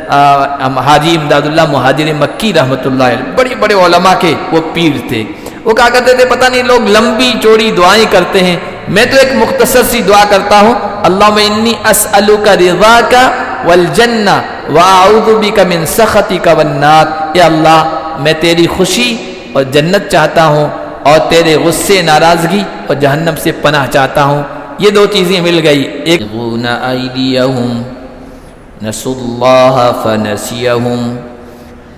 حاجی امداد اللہ مہاجر مکی رحمۃ اللہ علیہ، بڑے بڑے علماء کے وہ پیر تھے۔ وہ کہا کرتے تھے پتہ نہیں لوگ لمبی چوڑی دعائیں کرتے ہیں، میں تو ایک مختصر سی دعا کرتا ہوں، اللہم انی اسألک رضاک والجنہ واعوذ بک من سخطک والنار۔ اے اللہ میں تیری خوشی اور جنت چاہتا ہوں، اور تیرے غصے ناراضگی اور جہنم سے پناہ چاہتا ہوں۔ یہ دو چیزیں مل گئی، ایک ایدیہم نسوا اللہ فنسیہم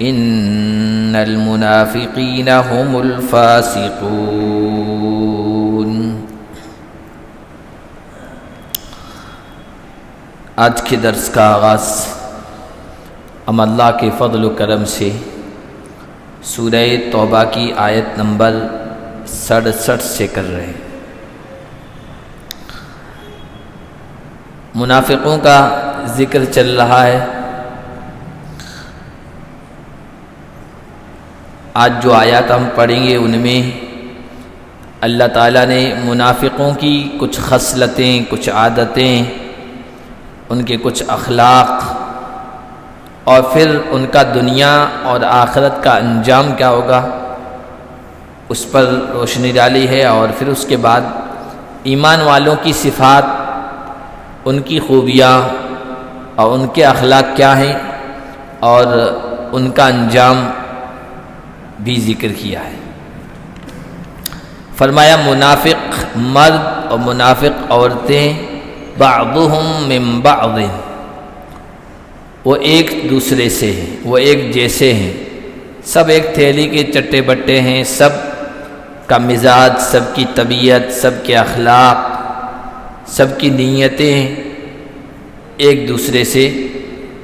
ان المنافقین هم الفاسقون۔ آج کے درس کا آغاز ہم اللہ کے فضل و کرم سے سورہ توبہ کی آیت نمبر 67 سے کر رہے ہیں۔ منافقوں کا ذکر چل رہا ہے۔ آج جو آیات ہم پڑھیں گے ان میں اللہ تعالیٰ نے منافقوں کی کچھ خصلتیں، کچھ عادتیں، ان کے کچھ اخلاق اور پھر ان کا دنیا اور آخرت کا انجام کیا ہوگا اس پر روشنی ڈالی ہے، اور پھر اس کے بعد ایمان والوں کی صفات، ان کی خوبیاں اور ان کے اخلاق کیا ہیں اور ان کا انجام بھی ذکر کیا ہے۔ فرمایا منافق مرد اور منافق عورتیں بعضهم من بعض، وہ ایک دوسرے سے ہیں، وہ ایک جیسے ہیں، سب ایک تھیلی کے چٹے بٹے ہیں، سب کا مزاج، سب کی طبیعت، سب کے اخلاق، سب کی نیتیں ایک دوسرے سے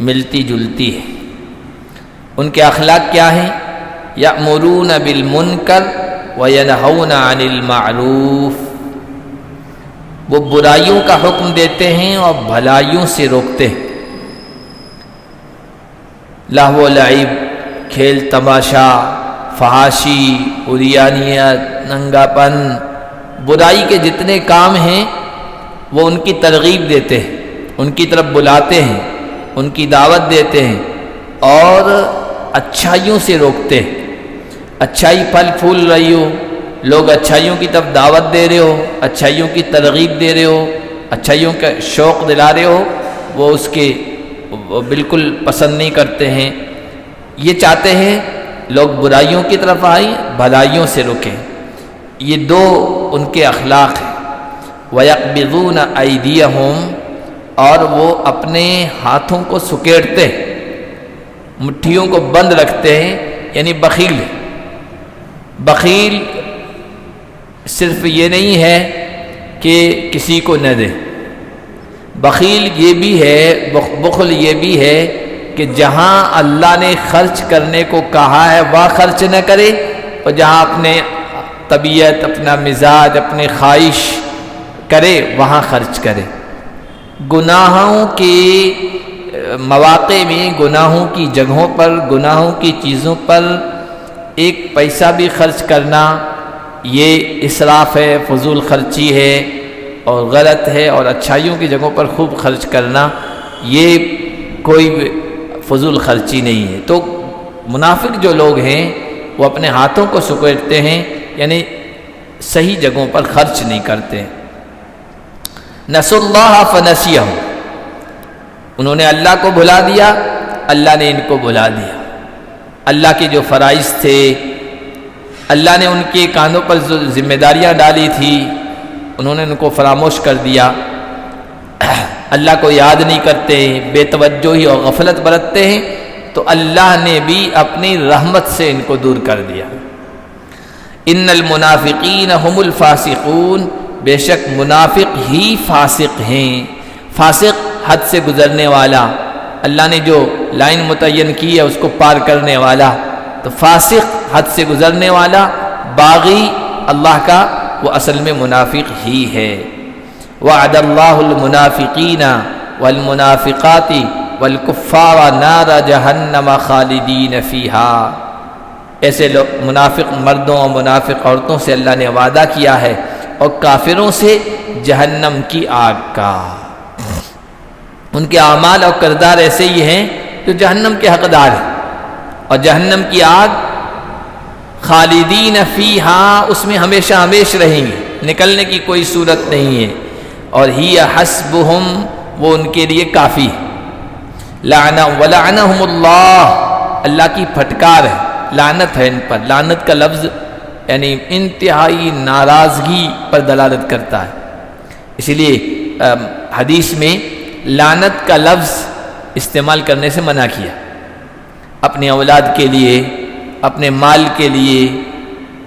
ملتی جلتی ہیں۔ ان کے اخلاق کیا ہیں؟ یأمرون بالمنکر وینہون عن المعروف، وہ برائیوں کا حکم دیتے ہیں اور بھلائیوں سے روکتے ہیں۔ لہو و لعب، کھیل تماشا، فحاشی، عریانیت، ننگا پن، برائی کے جتنے کام ہیں وہ ان کی ترغیب دیتے ہیں، ان کی طرف بلاتے ہیں، ان کی دعوت دیتے ہیں اور اچھائیوں سے روکتے ہیں۔ اچھائی پھل پھول رہی ہو، لوگ اچھائیوں کی طرف دعوت دے رہے ہو، اچھائیوں کی ترغیب دے رہے ہو، اچھائیوں کا شوق دلا رہے ہو، وہ اس کے بالکل پسند نہیں کرتے ہیں۔ یہ چاہتے ہیں لوگ برائیوں کی طرف آئیں، بھلائیوں سے رکیں۔ یہ دو ان کے اخلاق ہیں۔ وَيَقْبِضُونَ أَيْدِيَهُمْ، اور وہ اپنے ہاتھوں کو سکیڑتے ہیں، مٹھیوں کو بند رکھتے ہیں، یعنی بخیل۔ بخیل صرف یہ نہیں ہے کہ کسی کو نہ دے، بخیل یہ بھی ہے، بخل یہ بھی ہے کہ جہاں اللہ نے خرچ کرنے کو کہا ہے وہاں خرچ نہ کرے، اور جہاں اپنے طبیعت، اپنا مزاج، اپنے خواہش کرے وہاں خرچ کرے۔ گناہوں کے مواقع میں، گناہوں کی جگہوں پر، گناہوں کی چیزوں پر ایک پیسہ بھی خرچ کرنا یہ اسراف ہے، فضول خرچی ہے اور غلط ہے، اور اچھائیوں کی جگہوں پر خوب خرچ کرنا یہ کوئی فضول خرچی نہیں ہے۔ تو منافق جو لوگ ہیں وہ اپنے ہاتھوں کو سکیڑتے ہیں، یعنی صحیح جگہوں پر خرچ نہیں کرتے۔ نسوا اللہ فنسیہم، انہوں نے اللہ کو بھلا دیا، اللہ نے ان کو بھلا دیا۔ اللہ کے جو فرائض تھے، اللہ نے ان کے کاندھوں پر ذمہ داریاں ڈالی تھی، انہوں نے ان کو فراموش کر دیا، اللہ کو یاد نہیں کرتے، بے توجہی اور غفلت برتتے ہیں، تو اللہ نے بھی اپنی رحمت سے ان کو دور کر دیا۔ ان المنافقین هم الفاسقون، بے شک منافق ہی فاسق ہیں۔ فاسق حد سے گزرنے والا، اللہ نے جو لائن متعین کی ہے اس کو پار کرنے والا، تو فاسق حد سے گزرنے والا، باغی اللہ کا، وہ اصل میں منافق ہی ہے۔ وعد اللہ المنافقین والمنافقات والکفار نار جہنم خالدین فیہا، ایسے لوگ منافق مردوں اور منافق عورتوں سے اللہ نے وعدہ کیا ہے، اور کافروں سے جہنم کی آگ کا۔ ان کے اعمال اور کردار ایسے ہی ہیں جو جہنم کے حقدار ہیں، اور جہنم کی آگ خالدین فیہا، اس میں ہمیشہ ہمیش رہیں گے، نکلنے کی کوئی صورت نہیں ہے، اور ہی حسبہم، وہ ان کے لیے کافی ہے۔ ولعنہم اللہ، اللہ کی پھٹکار ہے، لعنت ہے ان پر۔ لعنت کا لفظ یعنی انتہائی ناراضگی پر دلالت کرتا ہے، اسی لیے حدیث میں لعنت کا لفظ استعمال کرنے سے منع کیا۔ اپنے اولاد کے لیے، اپنے مال کے لیے،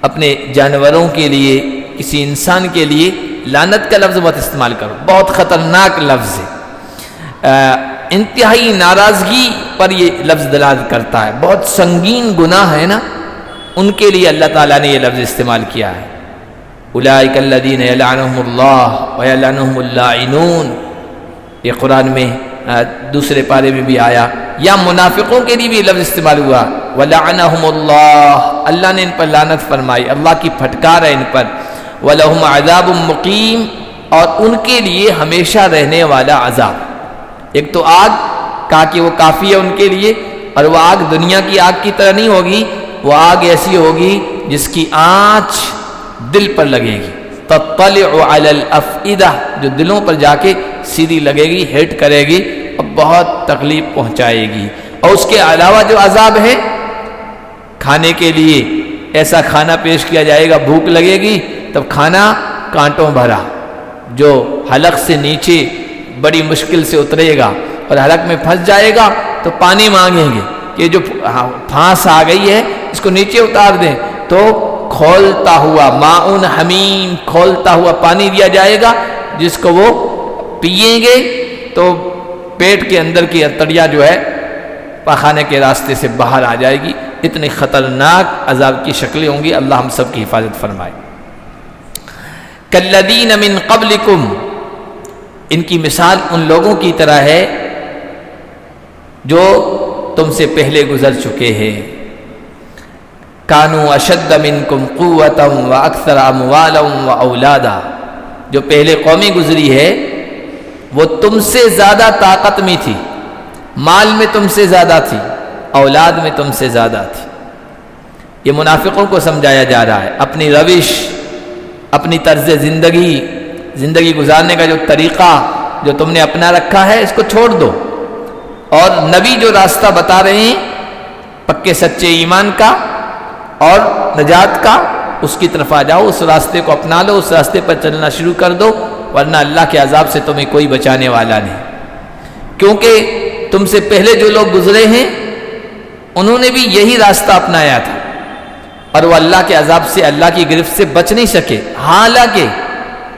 اپنے جانوروں کے لیے، کسی انسان کے لیے لعنت کا لفظ مت استعمال کرو، بہت خطرناک لفظ ہے۔ انتہائی ناراضگی پر یہ لفظ دلالت کرتا ہے، بہت سنگین گناہ ہے نا، ان کے لیے اللہ تعالیٰ نے یہ لفظ استعمال کیا ہے۔ اولئک الذین یلعنہم اللہ ویلعنہم اللاعنون، یہ قرآن میں دوسرے پارے میں بھی آیا۔ یا منافقوں کے لیے بھی لفظ استعمال ہوا، ولعنہم اللہ، اللہ نے ان پر لعنت فرمائی، اللہ کی پھٹکار ہے ان پر۔ ولہم عذاب مقیم، اور ان کے لیے ہمیشہ رہنے والا عذاب۔ ایک تو آگ کہا کہ وہ کافی ہے ان کے لیے، اور وہ آگ دنیا کی آگ کی طرح نہیں ہوگی، وہ آگ ایسی ہوگی جس کی آنچ دل پر لگے گی، تطلع علی الافئدہ، جو دلوں پر جا کے سیدھی لگے گی، ہٹ کرے گی اور بہت تکلیف پہنچائے گی۔ اور اس کے علاوہ جو عذاب ہے، کھانے کے لیے ایسا کھانا پیش کیا جائے گا، بھوک لگے گی تب کھانا کانٹوں بھرا، جو حلق سے نیچے بڑی مشکل سے اترے گا، اور حلق میں پھنس جائے گا تو پانی مانگیں گے کہ جو پھانس آ گئی ہے اس کو نیچے اتار دیں، تو کھولتا ہوا ماؤن حمیم، کھولتا ہوا پانی دیا جائے گا، جس کو وہ پئیں گے تو پیٹ کے اندر کی ارتڑیاں جو ہے پاخانے کے راستے سے باہر آ جائے گی۔ اتنی خطرناک عذاب کی شکلیں ہوں گی، اللہ ہم سب کی حفاظت فرمائے۔ کالذین من قبلکم، ان کی مثال ان لوگوں کی طرح ہے جو تم سے پہلے گزر چکے ہیں۔ کانوا اشد منکم قوۃ واکثر اموالا واولادا، جو پہلے قومیں گزری ہے وہ تم سے زیادہ طاقت میں تھی، مال میں تم سے زیادہ تھی، اولاد میں تم سے زیادہ تھی۔ یہ منافقوں کو سمجھایا جا رہا ہے، اپنی روش، اپنی طرز زندگی گزارنے کا جو طریقہ جو تم نے اپنا رکھا ہے اس کو چھوڑ دو، اور نبی جو راستہ بتا رہے ہیں پکے سچے ایمان کا اور نجات کا، اس کی طرف آ جاؤ، اس راستے کو اپنا لو، اس راستے پر چلنا شروع کر دو، ورنہ اللہ کے عذاب سے تمہیں کوئی بچانے والا نہیں۔ کیونکہ تم سے پہلے جو لوگ گزرے ہیں انہوں نے بھی یہی راستہ اپنایا تھا، اور وہ اللہ کے عذاب سے، اللہ کی گرفت سے بچ نہیں سکے، حالانکہ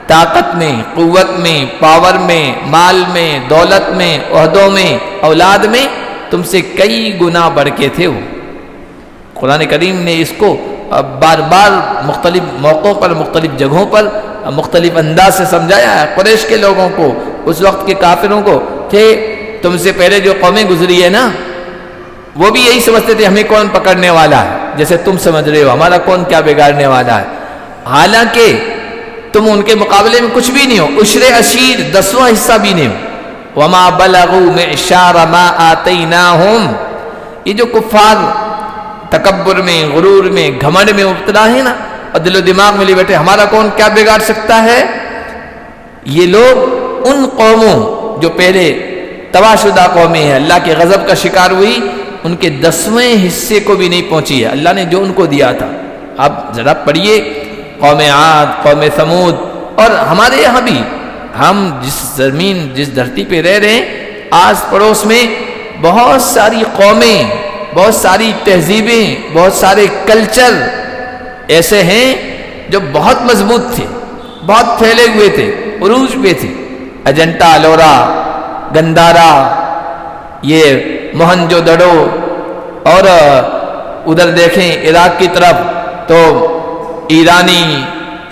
طاقت میں، قوت میں، پاور میں، مال میں، دولت میں، عہدوں میں، اولاد میں تم سے کئی گنا بڑھ کے تھے وہ۔ قرآن کریم نے اس کو بار بار مختلف موقعوں پر، مختلف جگہوں پر، مختلف انداز سے سمجھایا ہے قریش کے لوگوں کو، اس وقت کے کافروں کو، کہ تم سے پہلے جو قومیں گزری ہے نا، وہ بھی یہی سمجھتے تھے ہمیں کون پکڑنے والا ہے، جیسے تم سمجھ رہے ہو ہمارا کون کیا بگاڑنے والا ہے، حالانکہ تم ان کے مقابلے میں کچھ بھی نہیں ہو، عشر عشیر 10واں حصہ بھی نہیں ہو۔ وما بلغوا معشار ما آتیناہم، یہ جو کفار تکبر میں، غرور میں، گھمنڈ میں مبتلا ہے نا، اور دل و دماغ میں لے بیٹھے ہمارا کون کیا بگاڑ سکتا ہے، یہ لوگ ان قوموں جو پہلے تباہ شدہ قومیں ہیں، اللہ کے غضب کا شکار ہوئی، ان کے 10ویں حصے کو بھی نہیں پہنچی ہے اللہ نے جو ان کو دیا تھا۔ اب ذرا پڑھیے قوم عاد، قوم ثمود، اور ہمارے یہاں بھی، ہم جس زمین، جس دھرتی پہ رہ رہے ہیں، آس پڑوس میں بہت ساری قومیں، بہت ساری تہذیبیں، بہت سارے کلچر ایسے ہیں جو بہت مضبوط تھے، بہت پھیلے ہوئے تھے، عروج پہ تھے۔ اجنتا الورا، گندارا، یہ موہنجو دڑو، اور ادھر دیکھیں عراق کی طرف تو ایرانی،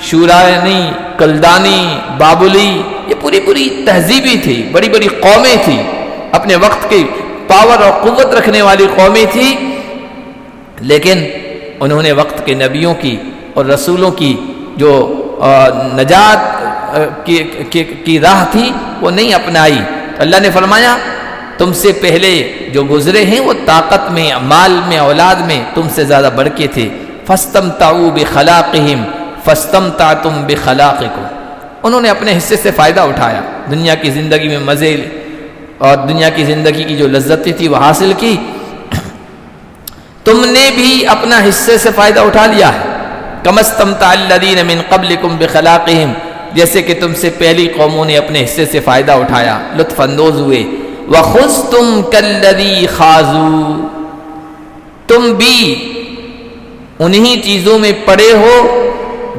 شورانی، کلدانی، بابلی، یہ پوری تہذیبی تھی، بڑی بڑی قومیں تھیں، اپنے وقت کی پاور اور قوت رکھنے والی قومیں تھیں، لیکن انہوں نے وقت کے نبیوں کی اور رسولوں کی جو نجات کی راہ تھی وہ نہیں اپنائی۔ اللہ نے فرمایا تم سے پہلے جو گزرے ہیں وہ طاقت میں، مال میں، اولاد میں تم سے زیادہ بڑھ کے تھے. فاستمتعوا بخلاقہم فاستمتعتم بخلاقکم، انہوں نے اپنے حصے سے فائدہ اٹھایا، دنیا کی زندگی میں مزے اور دنیا کی زندگی کی جو لذتیں تھی وہ حاصل کی. تم نے بھی اپنا حصے سے فائدہ اٹھا لیا ہے. کما استمتع الذین من قبلکم بخلاقہم، جیسے کہ تم سے پہلی قوموں نے اپنے حصے سے فائدہ اٹھایا، لطف اندوز ہوئے. وَخُذْتُمْ كَالَّذِي خَاضُوا، تم بھی انہی چیزوں میں پڑے ہو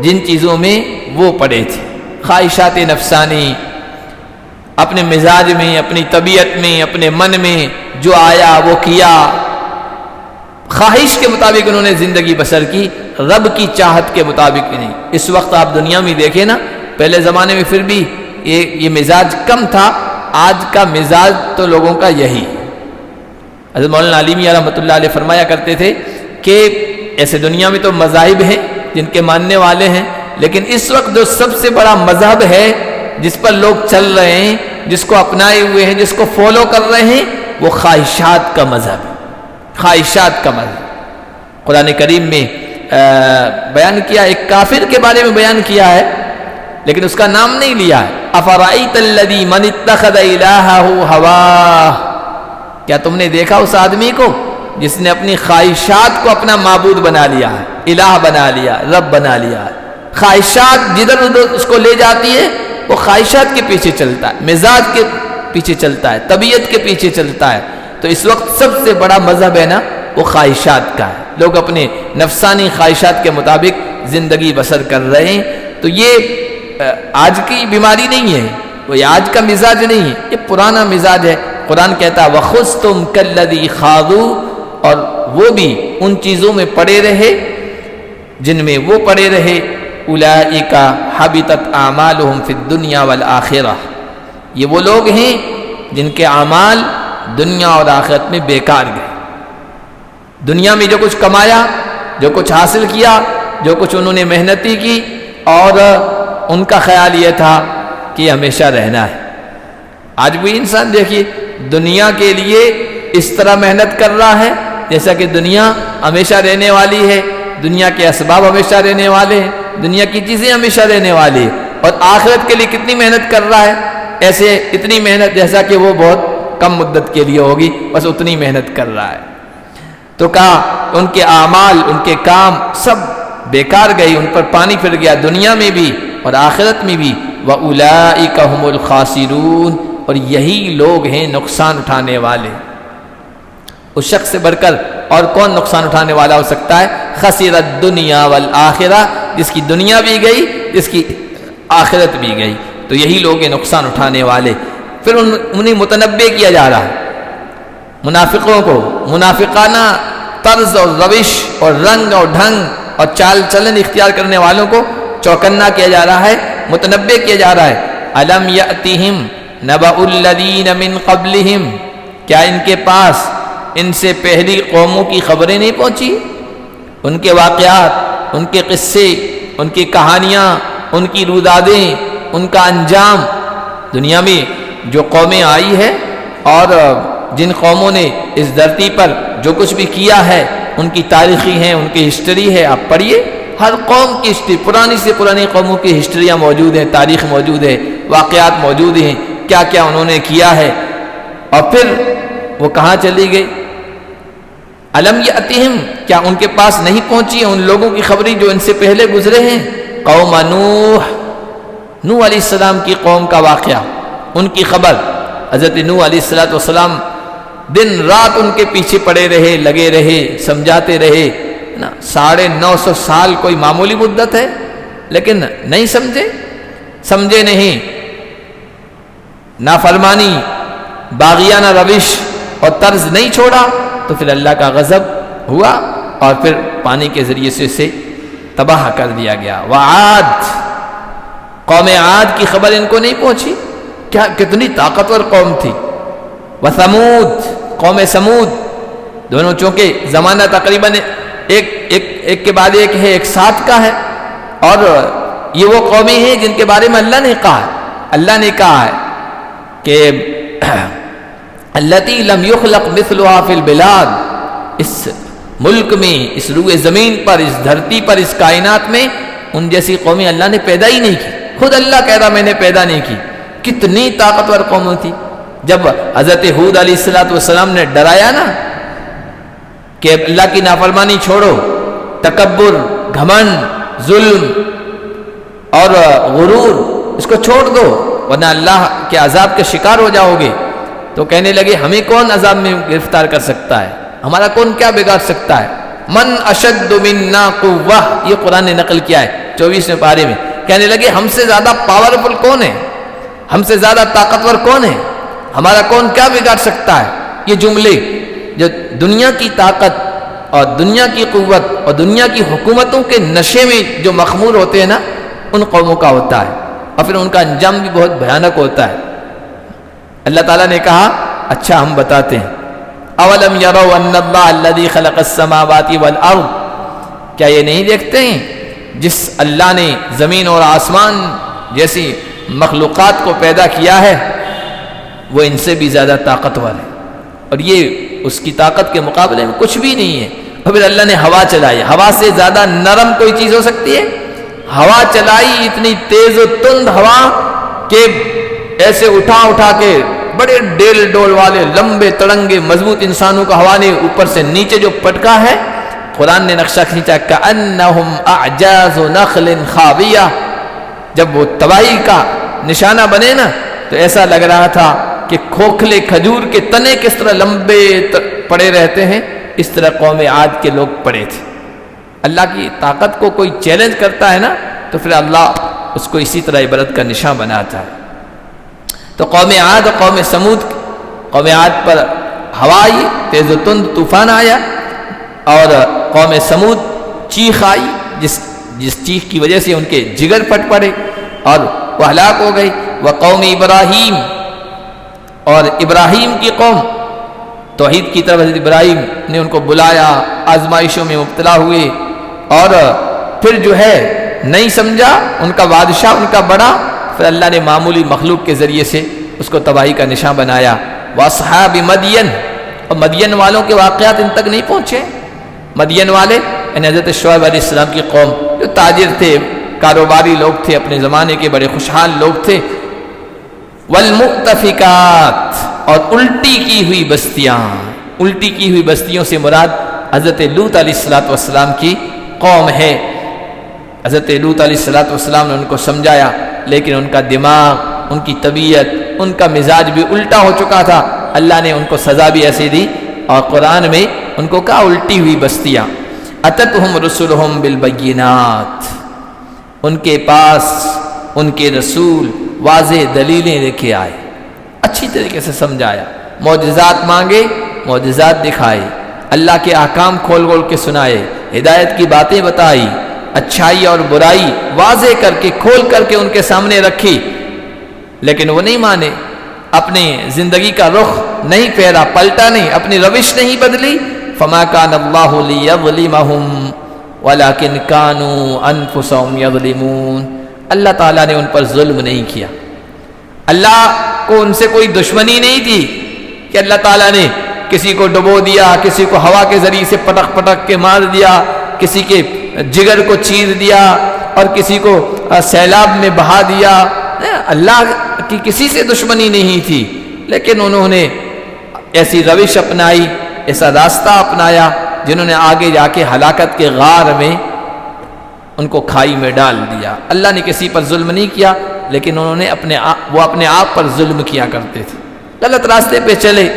جن چیزوں میں وہ پڑے تھے. خواہشات نفسانی، اپنے مزاج میں، اپنی طبیعت میں، اپنے من میں جو آیا وہ کیا، خواہش کے مطابق انہوں نے زندگی بسر کی، رب کی چاہت کے مطابق نہیں. اس وقت آپ دنیا میں دیکھیں نا، پہلے زمانے میں پھر بھی یہ مزاج کم تھا، آج کا مزاج تو لوگوں کا یہی. حضرت مولانا علی میاں رحمۃ اللہ علیہ فرمایا کرتے تھے کہ ایسے دنیا میں تو مذاہب ہیں جن کے ماننے والے ہیں، لیکن اس وقت جو سب سے بڑا مذہب ہے جس پر لوگ چل رہے ہیں، جس کو اپنائے ہوئے ہیں، جس کو فالو کر رہے ہیں، وہ خواہشات کا مذہب ہے. خواہشات کا مذہب. قرآن کریم میں بیان کیا، ایک کافر کے بارے میں بیان کیا ہے لیکن اس کا نام نہیں لیا ہے. افرأیت الذی من اتخذ الہہ ہواہ، کیا تم نے دیکھا اس آدمی کو جس نے اپنی خواہشات کو اپنا معبود بنا لیا ہے، الہ بنا لیا، رب بنا لیا ہے. خواہشات جدھر ادھر اس کو لے جاتی ہے، وہ خواہشات کے پیچھے چلتا ہے، مزاج کے پیچھے چلتا ہے، طبیعت کے پیچھے چلتا ہے. تو اس وقت سب سے بڑا مذہب ہے نا، وہ خواہشات کا ہے. لوگ اپنے نفسانی خواہشات کے مطابق زندگی بسر کر رہے ہیں. تو یہ آج کی بیماری نہیں ہے، وہ آج کا مزاج نہیں ہے، یہ پرانا مزاج ہے. قرآن کہتا ہے وَخُذْتُمْ كَالَّذِي خَاضُوا، اور وہ بھی ان چیزوں میں پڑے رہے جن میں وہ پڑے رہے. اولئک حبطت اعمالهم فی الدنیا والآخرہ، یہ وہ لوگ ہیں جن کے اعمال دنیا اور آخرت میں بیکار گئے. دنیا میں جو کچھ کمایا، جو کچھ حاصل کیا، جو کچھ انہوں نے محنتی کی، اور ان کا خیال یہ تھا کہ یہ ہمیشہ رہنا ہے. آج بھی انسان دیکھیے دنیا کے لیے اس طرح محنت کر رہا ہے جیسا کہ دنیا ہمیشہ رہنے والی ہے، دنیا کے اسباب ہمیشہ رہنے والے ہیں، دنیا کی چیزیں ہمیشہ رہنے والی ہے. اور آخرت کے لیے کتنی محنت کر رہا ہے، ایسے اتنی محنت جیسا کہ وہ بہت کم مدت کے لیے ہوگی، بس اتنی محنت کر رہا ہے. تو کہا ان کے اعمال، ان کے کام سب بیکار گئی، ان پر پانی پھر گیا، دنیا میں بھی اور آخرت میں بھی. وَأُولَئِكَ هُمُ الْخَاسِرُونَ، اور یہی لوگ ہیں نقصان اٹھانے والے. اس شخص سے بڑھ کر اور کون نقصان اٹھانے والا ہو سکتا ہے؟ خسر الدنیا والآخرہ، جس کی دنیا بھی گئی، جس کی آخرت بھی گئی. تو یہی لوگ ہیں نقصان اٹھانے والے. پھر انہیں متنبع کیا جا رہا ہے، منافقوں کو، منافقانہ طرز اور روش اور رنگ اور ڈھنگ اور چال چلن اختیار کرنے والوں کو چوکنا کیا جا رہا ہے، متنبع کیا جا رہا ہے. الم یأتہم نبأ الذین من قبلہم، کیا ان کے پاس ان سے پہلی قوموں کی خبریں نہیں پہنچی؟ ان کے واقعات، ان کے قصے، ان کی کہانیاں، ان کی رودادیں، ان کا انجام. دنیا میں جو قومیں آئی ہے اور جن قوموں نے اس دھرتی پر جو کچھ بھی کیا ہے، ان کی تاریخی ہیں، ان کی ہسٹری ہے. آپ پڑھیے، ہر قوم کی ہسٹری، پرانی سے پرانی قوموں کی ہسٹریاں موجود ہیں، تاریخ موجود ہے، واقعات موجود ہیں، کیا کیا انہوں نے کیا ہے. اور پھر وہ کہاں چلی گئی؟ الم یأتہم، کیا ان کے پاس نہیں پہنچی ان لوگوں کی خبریں جو ان سے پہلے گزرے ہیں؟ قوم نوح علیہ السلام کی قوم کا واقعہ، ان کی خبر. حضرت نوح علیہ السلام دن رات ان کے پیچھے پڑے رہے، لگے رہے، سمجھاتے رہے نا. 950 سال کوئی معمولی مدت ہے، لیکن نہیں سمجھے نہیں. نافرمانی، باغیانہ روش اور طرز نہیں چھوڑا، تو پھر اللہ کا غضب ہوا اور پھر پانی کے ذریعے سے اسے تباہ کر دیا گیا. وعاد، قوم عاد کی خبر ان کو نہیں پہنچی، کیا کتنی طاقتور قوم تھی. وثمود، قوم سمود، دونوں چونکہ زمانہ تقریباً ایک کے بعد ایک ہے، ایک ساتھ کا ہے. اور یہ وہ قومیں ہیں جن کے بارے میں اللہ نے کہا ہے کہ التی لم یخلق مثلها فی البلاد، اس ملک میں، اس روئے زمین پر، اس دھرتی پر، اس کائنات میں ان جیسی قومیں اللہ نے پیدا ہی نہیں کی. خود اللہ کہہ رہا میں نے پیدا نہیں کی. کتنی طاقتور قوم تھی. جب حضرت ہود علیہ السلام نے ڈرایا نا کہ اللہ کی نافرمانی چھوڑو، تکبر، گھمنڈ، ظلم اور غرور اس کو چھوڑ دو ورنہ اللہ کے عذاب کے شکار ہو جاؤ گے، تو کہنے لگے ہمیں کون عذاب میں گرفتار کر سکتا ہے، ہمارا کون کیا بگاڑ سکتا ہے. من اشد منا قوہ، یہ قرآن نے نقل کیا ہے 24ویں پارے میں. کہنے لگے ہم سے زیادہ پاورفل کون ہے، ہم سے زیادہ طاقتور کون ہے، ہمارا کون کیا بگاڑ سکتا ہے. یہ جملے جو دنیا کی طاقت اور دنیا کی قوت اور دنیا کی حکومتوں کے نشے میں جو مخمور ہوتے ہیں نا، ان قوموں کا ہوتا ہے، اور پھر ان کا انجام بھی بہت بھیانک ہوتا ہے. اللہ تعالیٰ نے کہا اچھا ہم بتاتے ہیں. اولم یروا ان اللہ الذی خلق السماوات والارض، کیا یہ نہیں دیکھتے ہیں جس اللہ نے زمین اور آسمان جیسی مخلوقات کو پیدا کیا ہے وہ ان سے بھی زیادہ طاقتور ہے، اور یہ اس کی طاقت کے مقابلے میں کچھ بھی نہیں ہے. اور پھر اللہ نے ہوا چلائی، ہوا سے زیادہ نرم کوئی چیز ہو سکتی ہے؟ ہوا چلائی، اتنی تیز و تند ہوا کہ ایسے اٹھا اٹھا کے بڑے ڈیل ڈول والے لمبے تڑنگے مضبوط انسانوں کا ہوا نے اوپر سے نیچے جو پٹکا ہے، قرآن نے نقشہ کھینچا کأنہم اعجاز نخل خاویہ. جب وہ تباہی کا نشانہ بنے نا تو ایسا لگ رہا تھا کہ کھوکھلے کھجور کے تنے کس طرح لمبے پڑے رہتے ہیں، اس طرح قوم عاد کے لوگ پڑے تھے. اللہ کی طاقت کو کوئی چیلنج کرتا ہے نا تو پھر اللہ اس کو اسی طرح عبرت کا نشان بناتا ہے. تو قوم عاد اور قوم سمود، قوم عاد پر ہوا آئی، تیز و تند طوفان آیا، اور قوم سمود چیخ آئی جس چیخ کی وجہ سے ان کے جگر پھٹ پڑے اور وہ ہلاک ہو گئی. وقوم ابراہیم، اور ابراہیم کی قوم، توحید کی طرف حضرت ابراہیم نے ان کو بلایا، آزمائشوں میں مبتلا ہوئے، اور پھر جو ہے نہیں سمجھا ان کا بادشاہ ان کا بڑا، پھر اللہ نے معمولی مخلوق کے ذریعے سے اس کو تباہی کا نشان بنایا. واصحاب مدین، اور مدین والوں کے واقعات ان تک نہیں پہنچے. مدین والے یعنی حضرت شعیب علیہ السلام کی قوم، جو تاجر تھے، کاروباری لوگ تھے، اپنے زمانے کے بڑے خوشحال لوگ تھے. والمؤتفکات، اور الٹی کی ہوئی بستیاں، الٹی کی ہوئی بستیوں سے مراد حضرت لوط علیہ السلام کی قوم ہے. حضرت لوط علیہ السلام نے ان کو سمجھایا، لیکن ان کا دماغ، ان کی طبیعت، ان کا مزاج بھی الٹا ہو چکا تھا. اللہ نے ان کو سزا بھی ایسی دی، اور قرآن میں ان کو کہا الٹی ہوئی بستیاں. اتتہم رسلہم بالبینات، ان کے پاس ان کے رسول واضح دلیلیں لے کے آئے، اچھی طریقے سے سمجھایا، معجزات مانگے، معجزات دکھائے، اللہ کے احکام کھول کھول کے سنائے، ہدایت کی باتیں بتائی، اچھائی اور برائی واضح کر کے کھول کر کے ان کے سامنے رکھی، لیکن وہ نہیں مانے، اپنی زندگی کا رخ نہیں پھیرا، پلٹا نہیں، اپنی روش نہیں بدلی. فما کان اللہ لیظلمہم ولکن کانوا انفسہم یظلمون. اللہ تعالیٰ نے ان پر ظلم نہیں کیا. اللہ کو ان سے کوئی دشمنی نہیں تھی کہ اللہ تعالیٰ نے کسی کو ڈبو دیا، کسی کو ہوا کے ذریعے سے پٹک پٹک کے مار دیا، کسی کے جگر کو چیر دیا، اور کسی کو سیلاب میں بہا دیا. اللہ کی کسی سے دشمنی نہیں تھی، لیکن انہوں نے ایسی روش اپنائی، ایسا راستہ اپنایا جنہوں نے آگے جا کے ہلاکت کے غار میں ان کو کھائی میں ڈال دیا. اللہ نے کسی پر ظلم نہیں کیا، لیکن انہوں نے وہ اپنے آپ پر ظلم کیا کرتے تھے. غلط راستے پہ چلے،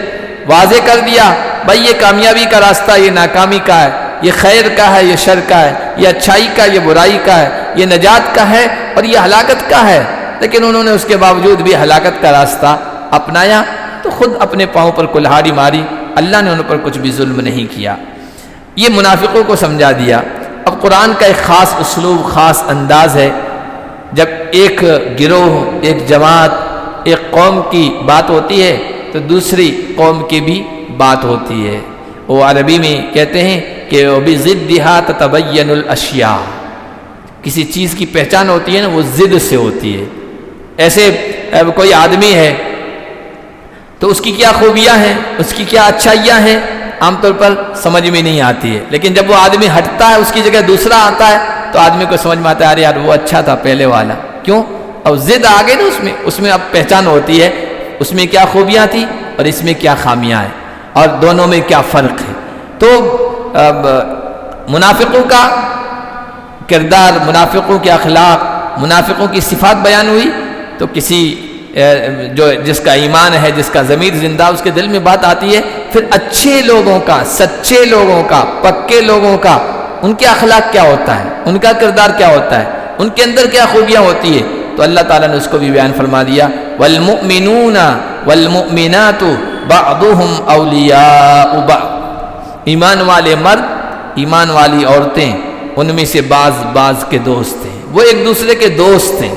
واضح کر دیا بھائی یہ کامیابی کا راستہ، یہ ناکامی کا ہے، یہ خیر کا ہے، یہ شر کا ہے، یہ اچھائی کا، یہ برائی کا ہے، یہ نجات کا ہے اور یہ ہلاکت کا ہے. لیکن انہوں نے اس کے باوجود بھی ہلاکت کا راستہ اپنایا تو خود اپنے پاؤں پر کلہاڑی ماری. اللہ نے ان پر کچھ بھی ظلم نہیں کیا. یہ منافقوں کو سمجھا دیا. اب قرآن کا ایک خاص اسلوب، خاص انداز ہے. جب ایک گروہ، ایک جماعت، ایک قوم کی بات ہوتی ہے تو دوسری قوم کی بھی بات ہوتی ہے. وہ عربی میں کہتے ہیں کہ وَبِضِدِّهَا تَتَبَيَّنُ الْأَشْيَاءُ، کسی چیز کی پہچان ہوتی ہے نا وہ ضد سے ہوتی ہے. ایسے کوئی آدمی ہے تو اس کی کیا خوبیاں ہیں، اس کی کیا اچھائیاں ہیں، عام طور پر سمجھ میں نہیں آتی ہے. لیکن جب وہ آدمی ہٹتا ہے، اس کی جگہ دوسرا آتا ہے، تو آدمی کو سمجھ میں آتا ہے ارے یار وہ اچھا تھا پہلے والا. کیوں؟ اب ضد آ گئی نا اس میں اب پہچان ہوتی ہے اس میں کیا خوبیاں تھی اور اس میں کیا خامیاں ہیں اور دونوں میں کیا فرق ہے. تو منافقوں کا کردار، منافقوں کے اخلاق، منافقوں کی صفات بیان ہوئی. تو کسی جس کا ایمان ہے، جس کا ضمیر زندہ، اس کے دل میں بات آتی ہے. پھر اچھے لوگوں کا، سچے لوگوں کا، پکے لوگوں کا، ان کے اخلاق کیا ہوتا ہے، ان کا کردار کیا ہوتا ہے، ان کے اندر کیا خوبیاں ہوتی ہے. تو اللہ تعالیٰ نے اس کو بھی بیان فرما دیا، والمؤمنون والمؤمنات بعضهم اولیاء بعض. ایمان والے مرد، ایمان والی عورتیں، ان میں سے بعض کے دوست ہیں، وہ ایک دوسرے کے دوست ہیں.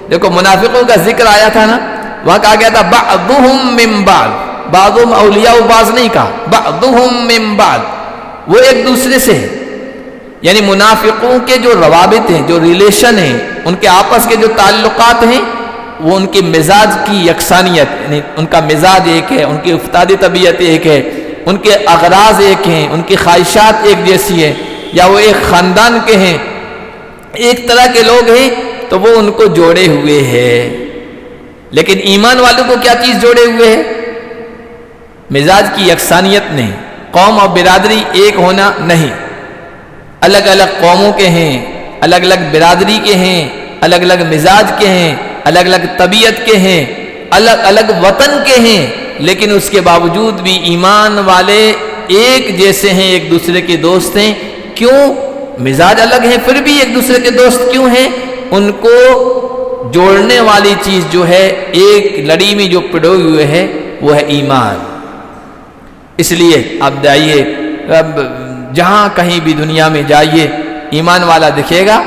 دیکھو منافقوں کا ذکر آیا تھا نا، وہاں کہا گیا تھا بعضهم من بعض، بعضهم اولیاء بعض نہیں کہا، بعضهم من بعض، وہ ایک دوسرے سے ہیں. یعنی منافقوں کے جو روابط ہیں، جو ریلیشن ہیں، ان کے آپس کے جو تعلقات ہیں، وہ ان کی مزاج کی یکسانیت، یعنی ان کا مزاج ایک ہے، ان کی افتادی طبیعت ایک ہے، ان کے اغراض ایک ہیں، ان کی خواہشات ایک جیسی ہے، یا وہ ایک خاندان کے ہیں، ایک طرح کے لوگ ہیں، تو وہ ان کو جوڑے ہوئے ہیں. لیکن ایمان والوں کو کیا چیز جوڑے ہوئے ہے؟ مزاج کی یکسانیت نہیں، قوم اور برادری ایک ہونا نہیں. الگ الگ قوموں کے ہیں، الگ الگ برادری کے ہیں، الگ الگ مزاج کے ہیں، الگ الگ طبیعت کے ہیں، الگ الگ وطن کے ہیں، لیکن اس کے باوجود بھی ایمان والے ایک جیسے ہیں، ایک دوسرے کے دوست ہیں. کیوں؟ مزاج الگ ہیں پھر بھی ایک دوسرے کے دوست کیوں ہیں؟ ان کو جوڑنے والی چیز جو ہے، ایک لڑی میں جو پڑوئے ہوئے ہے، وہ ہے ایمان. اس لیے آپ جائیے، اب جہاں کہیں بھی دنیا میں جائیے، ایمان والا دکھے گا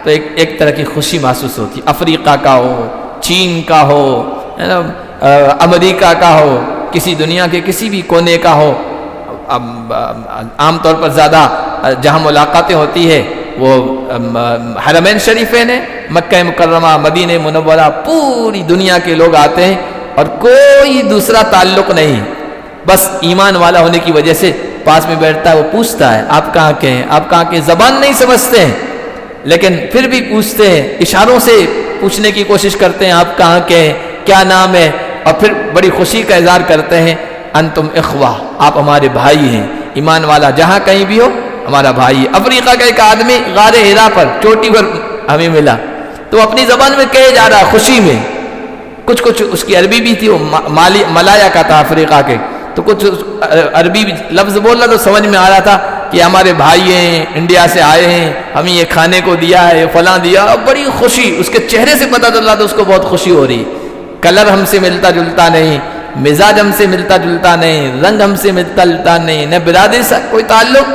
تو ایک طرح کی خوشی محسوس ہوتی. افریقہ کا ہو، چین کا ہو، امریکہ کا ہو، کسی دنیا کے کسی بھی کونے کا ہو. اب عام طور پر زیادہ جہاں ملاقاتیں ہوتی ہے وہ حرمین شریفین ہیں، مکہ مکرمہ، مدینہ منورہ، پوری دنیا کے لوگ آتے ہیں اور کوئی دوسرا تعلق نہیں. بس ایمان والا ہونے کی وجہ سے پاس میں بیٹھتا ہے، وہ پوچھتا ہے آپ کہاں کے ہیں، آپ کہاں کے. زبان نہیں سمجھتے ہیں لیکن پھر بھی پوچھتے ہیں، اشاروں سے پوچھنے کی کوشش کرتے ہیں آپ کہاں کے ہیں، کیا نام ہے، اور پھر بڑی خوشی کا اظہار کرتے ہیں انتم اخوہ، آپ ہمارے بھائی ہیں. ایمان والا جہاں کہیں بھی ہو ہمارا بھائی ہے. افریقہ کا ایک آدمی غار ہرا پر چوٹی پر ہمیں ملا، تو اپنی زبان میں کہے جا رہا خوشی میں، کچھ اس کی عربی بھی تھی، وہ ملایا کا تھا افریقہ کے، تو کچھ عربی لفظ بول رہا تو سمجھ میں آ رہا تھا کہ ہمارے بھائی ہیں، انڈیا سے آئے ہیں، ہمیں یہ کھانے کو دیا ہے، فلاں دیا. اور بڑی خوشی اس کے چہرے سے پتہ چل رہا تھا اس کو بہت خوشی ہو رہی. کلر ہم سے ملتا جلتا نہیں، مزاج ہم سے ملتا جلتا نہیں، رنگ ہم سے ملتا جلتا نہیں، نہ برادری سے کوئی تعلق،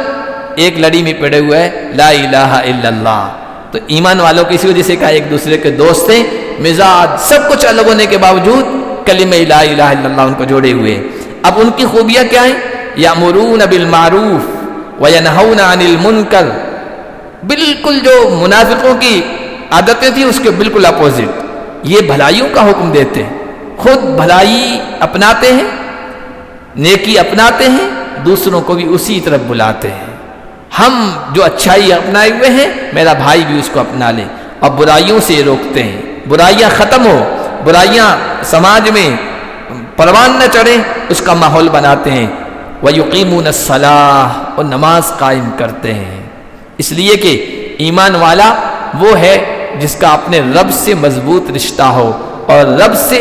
ایک لڑی میں پڑے ہوئے ہے لا الہ الا اللہ. تو ایمان والوں کی اسی وجہ سے کہا ایک دوسرے کے دوست ہیں. مزاج سب کچھ الگ ہونے کے باوجود کلمہ لا الہ الا اللہ ان کو جوڑے ہوئے. اب ان کی خوبیاں کیا ہیں؟ یامرون بالمعروف وینہون عن المنکر. بالکل جو منافقوں کی عادتیں تھیں اس کے بالکل اپوزٹ. یہ بھلائیوں کا حکم دیتے ہیں، خود بھلائی اپناتے ہیں، نیکی اپناتے ہیں، دوسروں کو بھی اسی طرف بلاتے ہیں. ہم جو اچھائی اپنائے ہوئے ہیں میرا بھائی بھی اس کو اپنا لے، اور برائیوں سے روکتے ہیں. برائیاں ختم ہو، برائیاں سماج میں پروان نہ چڑھیں، اس کا ماحول بناتے ہیں. وَيُقِيمُونَ الصَّلَاةَ، اور نماز قائم کرتے ہیں. اس لیے کہ ایمان والا وہ ہے جس کا اپنے رب سے مضبوط رشتہ ہو، اور رب سے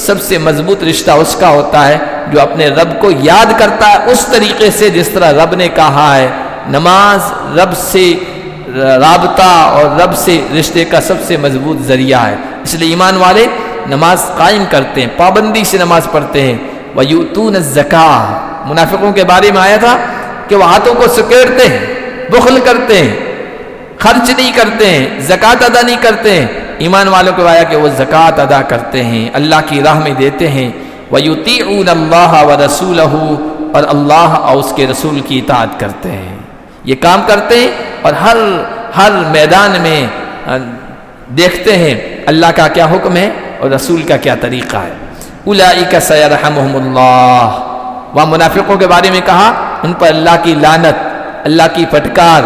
سب سے مضبوط رشتہ اس کا ہوتا ہے جو اپنے رب کو یاد کرتا ہے اس طریقے سے جس طرح رب نے کہا ہے. نماز رب سے رابطہ اور رب سے رشتے کا سب سے مضبوط ذریعہ ہے. اس لیے ایمان والے نماز قائم کرتے ہیں، پابندی سے نماز پڑھتے ہیں. وَيُؤْتُونَ الزَّكَاةَ، منافقوں کے بارے میں آیا تھا کہ وہ ہاتھوں کو سکیڑتے ہیں، بخل کرتے ہیں، خرچ نہیں کرتے ہیں، زکوٰۃ ادا نہیں کرتے ہیں. ایمان والوں کو آیا کہ وہ زکوٰۃ ادا کرتے ہیں، اللہ کی راہ میں دیتے ہیں. وَيُطِيعُونَ اللَّهَ وَرَسُولَهُ، اور اللہ اور اس کے رسول کی اطاعت کرتے ہیں. یہ کام کرتے ہیں اور ہر میدان میں دیکھتے ہیں اللہ کا کیا حکم ہے اور رسول کا کیا طریقہ ہے. اولئک سیرحمہم اللہ، وہاں منافقوں کے بارے میں کہا ان پر اللہ کی لعنت، اللہ کی پھٹکار،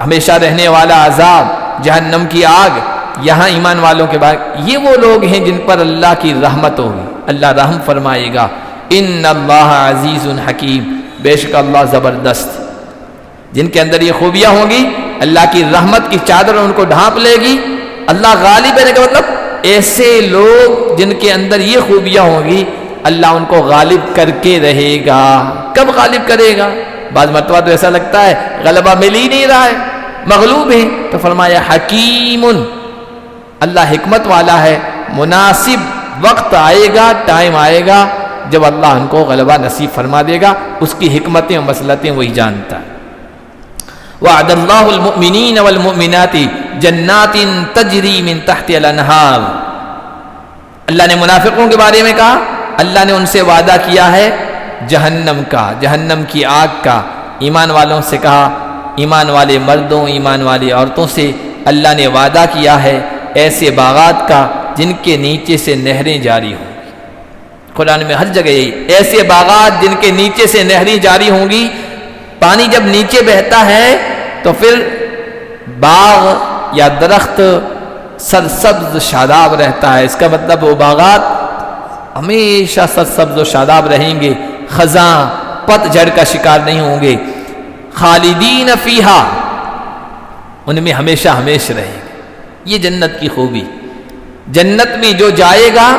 ہمیشہ رہنے والا عذاب، جہنم کی آگ۔ یہاں ایمان والوں کے بارے یہ وہ لوگ ہیں جن پر اللہ کی رحمت ہوگی، اللہ رحم فرمائے گا۔ ان اللہ عزیز حکیم، بے شک اللہ زبردست، جن کے اندر یہ خوبیاں ہوں گی اللہ کی رحمت کی چادر ان کو ڈھانپ لے گی۔ اللہ غالب ہے کا مطلب ایسے لوگ جن کے اندر یہ خوبیاں ہوں گی اللہ ان کو غالب کر کے رہے گا۔ کب غالب کرے گا؟ بعض مرتبہ تو ایسا لگتا ہے غلبہ مل ہی نہیں رہا ہے، مغلوب ہے، تو فرمایا حکیم، اللہ حکمت والا ہے، مناسب وقت آئے گا، ٹائم آئے گا جب اللہ ان کو غلبہ نصیب فرما دے گا، اس کی حکمتیں و مصلحتیں وہی جانتا ہے۔ وعد اللہ المؤمنین والمؤمنات جنات تجری من تحت الانہار، اللہ نے منافقوں کے بارے میں کہا اللہ نے ان سے وعدہ کیا ہے جہنم کا، جہنم کی آگ کا۔ ایمان والوں سے کہا، ایمان والے مردوں ایمان والی عورتوں سے اللہ نے وعدہ کیا ہے ایسے باغات کا جن کے نیچے سے نہریں جاری ہوں گی۔ قرآن میں ہر جگہ یہی، ایسے باغات جن کے نیچے سے نہریں جاری ہوں گی۔ پانی جب نیچے بہتا ہے تو پھر باغ یا درخت سرسبز شاداب رہتا ہے، اس کا مطلب وہ باغات ہمیشہ سرسبز و شاداب رہیں گے، خزاں پت جھڑ کا شکار نہیں ہوں گے۔ خالدین فیہا، ان میں ہمیشہ ہمیشہ رہیں گے۔ یہ جنت کی خوبی، جنت میں جو جائے گا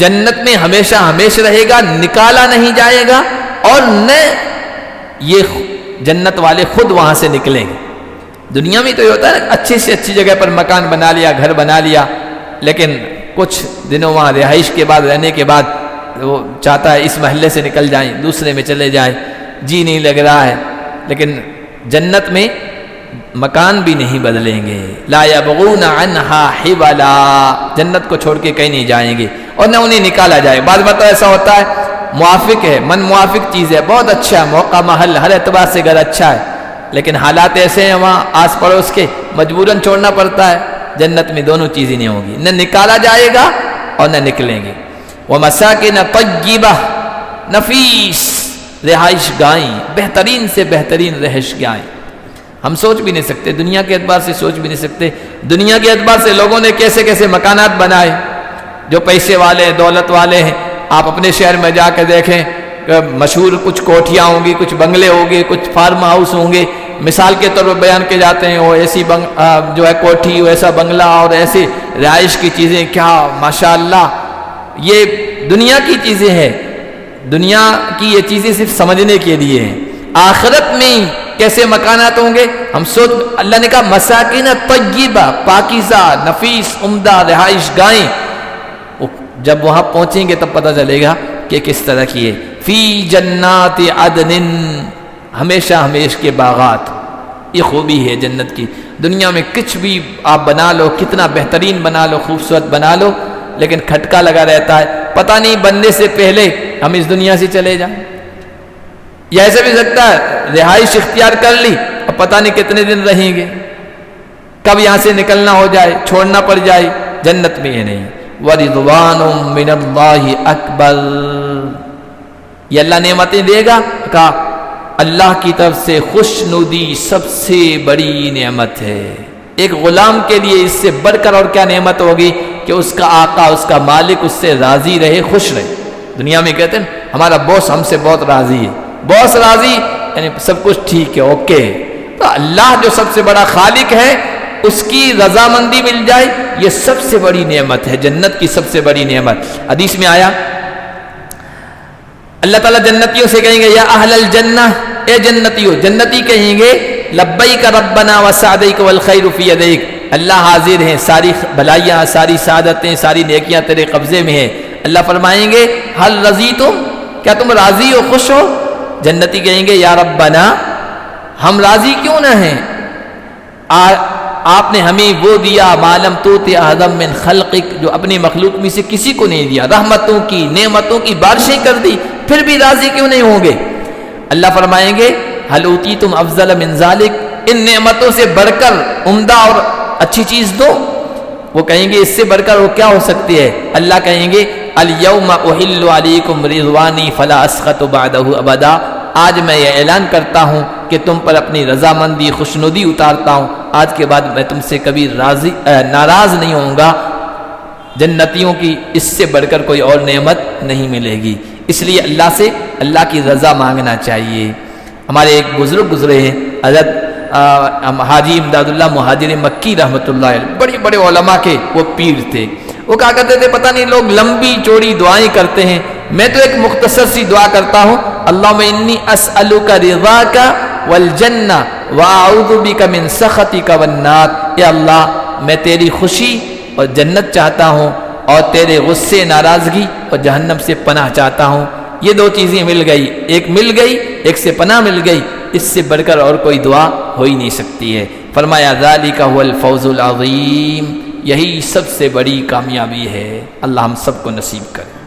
جنت میں ہمیشہ ہمیشہ رہے گا، نکالا نہیں جائے گا، اور نہ یہ جنت والے خود وہاں سے نکلیں گے۔ دنیا میں تو یہ ہوتا ہے نا، اچھی سے اچھی جگہ پر مکان بنا لیا، گھر بنا لیا، لیکن کچھ دنوں وہاں رہائش کے بعد رہنے کے بعد وہ چاہتا ہے اس محلے سے نکل جائیں، دوسرے میں چلے جائیں، جی نہیں لگ رہا ہے۔ لیکن جنت میں مکان بھی نہیں بدلیں گے، لا یبغون عنہا حولا، جنت کو چھوڑ کے کہیں نہیں جائیں گے، اور نہ انہیں نکالا جائے۔ بعض بار ایسا ہوتا ہے موافق ہے، من موافق چیز ہے، بہت اچھا ہے، موقع محل ہر اعتبار سے گھر اچھا ہے، لیکن حالات ایسے ہیں وہاں آس پڑوس کے مجبوراً چھوڑنا پڑتا ہے۔ جنت میں دونوں چیزیں نہیں ہوں گی، نہ نکالا جائے گا اور نہ نکلیں گے۔ وَمَسَاكِنَ طَيِّبَةٍ، نفیس رہائش گاہیں، بہترین سے بہترین رہائش گاہیں۔ ہم سوچ بھی نہیں سکتے، دنیا کے اعتبار سے سوچ بھی نہیں سکتے، دنیا کے اعتبار سے لوگوں نے کیسے کیسے مکانات بنائے، جو پیسے والے دولت والے ہیں۔ آپ اپنے شہر میں جا کے دیکھیں کہ مشہور کچھ کوٹھیاں ہوں گی، کچھ بنگلے ہوں گے، کچھ فارم ہاؤس ہوں گے، مثال کے طور پر بیان کے جاتے ہیں، وہ ایسی جو ہے کوٹھی، ایسا بنگلہ اور ایسے رہائش کی چیزیں، کیا ماشاءاللہ، یہ دنیا کی چیزیں ہیں۔ دنیا کی یہ چیزیں صرف سمجھنے کے لیے ہیں، آخرت میں کیسے مکانات ہوں گے ہم سوچ۔ اللہ نے کہا مساکن طیبہ، پاکیزہ نفیس عمدہ رہائش گاہیں، جب وہاں پہنچیں گے تب پتہ چلے گا کہ کس طرح کی ہے۔ فی جنات عدن، ہمیشہ ہمیش کے باغات، یہ خوبی ہے جنت کی۔ دنیا میں کچھ بھی آپ بنا لو، کتنا بہترین بنا لو، خوبصورت بنا لو، لیکن کھٹکا لگا رہتا ہے، پتہ نہیں بننے سے پہلے ہم اس دنیا سے چلے جائیں۔ یا ایسا بھی سکتا ہے رہائش اختیار کر لی، اب پتہ نہیں کتنے دن رہیں گے، کب یہاں سے نکلنا ہو جائے، چھوڑنا پڑ جائے۔ جنت میں یہ نہیں۔ وَرِضْوَانٌ مِّنَ اللَّهِ أَكْبَرُ، یہ اللہ نعمتیں دے گا، کہا اللہ کی طرف سے خوشنودی سب سے بڑی نعمت ہے۔ ایک غلام کے لیے اس سے بڑھ کر اور کیا نعمت ہوگی کہ اس کا آقا، اس کا مالک اس سے راضی رہے، خوش رہے۔ دنیا میں کہتے ہیں ہمارا باس ہم سے بہت راضی ہے، باس راضی یعنی سب کچھ ٹھیک ہے، اوکے۔ تو اللہ جو سب سے بڑا خالق ہے اس کی رضامندی مل جائے، یہ سب سے بڑی نعمت ہے، جنت کی سب سے بڑی نعمت۔ حدیث میں آیا اللہ تعالیٰ جنتیوں سے کہیں گے یا اہل الجنہ، اے جنتیوں، جنتی کہیں گے لبیک ربنا وسعدیک والخیر فی یدیک، اللہ حاضر ہیں، ساری بھلائیاں، ساری سعادتیں، ساری نیکیاں تیرے قبضے میں ہیں۔ اللہ فرمائیں گے حل رضیتم، کیا تم راضی ہو، خوش ہو؟ جنتی کہیں گے یا ربنا، ہم راضی کیوں نہ ہیں، آپ نے ہمیں وہ دیا معلم توت اعظم من خلقک، جو اپنی مخلوق میں سے کسی کو نہیں دیا، رحمتوں کی نعمتوں کی بارشیں کر دی، پھر بھی راضی کیوں نہیں ہوں گے؟ اللہ فرمائیں گے حل اوتیتم افضل من ذالک، ان نعمتوں سے بڑھ کر عمدہ اور اچھی چیز دو۔ وہ کہیں گے اس سے بڑھ کر وہ کیا ہو سکتی ہے؟ اللہ کہیں گے الیوم احل علیکم رضوانی فلا اسخط بعدہ ابدا، آج میں یہ اعلان کرتا ہوں کہ تم پر اپنی رضامندی خوشنودی اتارتا ہوں، آج کے بعد میں تم سے کبھی ناراض نہیں ہوں گا۔ جنتیوں کی اس سے بڑھ کر کوئی اور نعمت نہیں ملے گی، اس لیے اللہ سے اللہ کی رضا مانگنا چاہیے۔ ہمارے ایک بزرگ گزرے ہیں حضرت حاجی امداد اللہ مہاجر مکی رحمۃ اللہ علیہ، بڑے بڑے علماء کے وہ پیر تھے۔ وہ کہا کرتے تھے پتہ نہیں لوگ لمبی چوڑی دعائیں کرتے ہیں، میں تو ایک مختصر سی دعا کرتا ہوں، اللہم انی اسألک رضاک والجنہ واعوذ بک من سخطک والنار، اے اللہ میں تیری خوشی اور جنت چاہتا ہوں، اور تیرے غصے ناراضگی اور جہنم سے پناہ چاہتا ہوں۔ یہ دو چیزیں مل گئی، ایک مل گئی، ایک سے پناہ مل گئی، اس سے بڑھ کر اور کوئی دعا ہو ہی نہیں سکتی ہے۔ فرمایا ذالک هو الفوز العظیم، یہی سب سے بڑی کامیابی ہے، اللہ ہم سب کو نصیب کرے۔